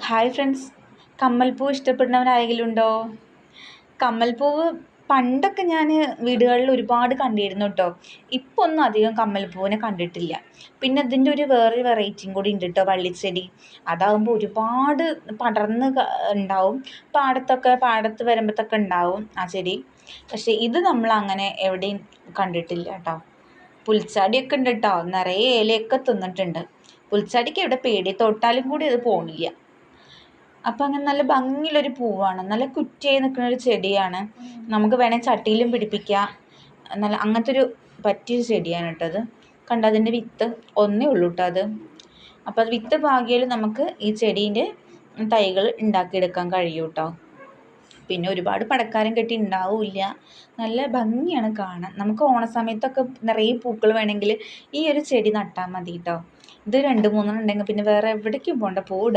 Hi friends, കമ്മൽപ്പൂവ് ഇഷ്ടപ്പെടുന്നവരാരെങ്കിലും ഉണ്ടോ? കമ്മൽപ്പൂവ് പണ്ടൊക്കെ ഞാൻ വീടുകളിൽ ഒരുപാട് കണ്ടിരുന്നു കേട്ടോ. ഇപ്പോൾ ഒന്നും അധികം കമ്മൽപ്പൂവിനെ കണ്ടിട്ടില്ല. പിന്നെ ഇതിൻ്റെ ഒരു വേറൊരു വെറൈറ്റിയും കൂടി ഉണ്ട് കേട്ടോ, വള്ളിച്ചെടി. അതാകുമ്പോൾ ഒരുപാട് പടർന്ന് ഉണ്ടാവും. പാടത്ത് വരുമ്പോഴത്തൊക്കെ ഉണ്ടാവും ആ ചെടി. പക്ഷേ ഇത് നമ്മൾ അങ്ങനെ എവിടെയും കണ്ടിട്ടില്ല കേട്ടോ. പുൽച്ചാടിയൊക്കെ ഉണ്ട് കേട്ടോ, നിറയെ ഇലയൊക്കെ തിന്നിട്ടുണ്ട്. പുൽച്ചാടിക്ക് എവിടെ പേടി, തൊട്ടാലും കൂടി അത് പോണില്ല. അപ്പം അങ്ങനെ നല്ല ഭംഗിയുള്ളൊരു പൂവാണ്, നല്ല കുറ്റിയായി നിൽക്കുന്നൊരു ചെടിയാണ്. നമുക്ക് വേണമെങ്കിൽ ചട്ടിയിലും പിടിപ്പിക്കാം. നല്ല അങ്ങനത്തെ ഒരു പറ്റിയൊരു ചെടിയാണ് കേട്ടോ അത്. കണ്ടോ, അതിൻ്റെ വിത്ത് ഒന്നേ ഉള്ളൂ കേട്ടോ അത്. അപ്പോൾ അത് വിത്ത് പാകിയാൽ നമുക്ക് ഈ ചെടീൻ്റെ തൈകൾ ഉണ്ടാക്കിയെടുക്കാൻ കഴിയും കേട്ടോ. പിന്നെ ഒരുപാട് പടക്കാരം കെട്ടി ഉണ്ടാവില്ല, നല്ല ഭംഗിയാണ് കാണാൻ. നമുക്ക് ഓണസമയത്തൊക്കെ നിറയെ പൂക്കൾ വേണമെങ്കിൽ ഈ ഒരു ചെടി നട്ടാൽ മതി കേട്ടോ. ഇത് 2-3 ഉണ്ടെങ്കിൽ പിന്നെ വേറെ എവിടേക്കും പോകണ്ട, പൂ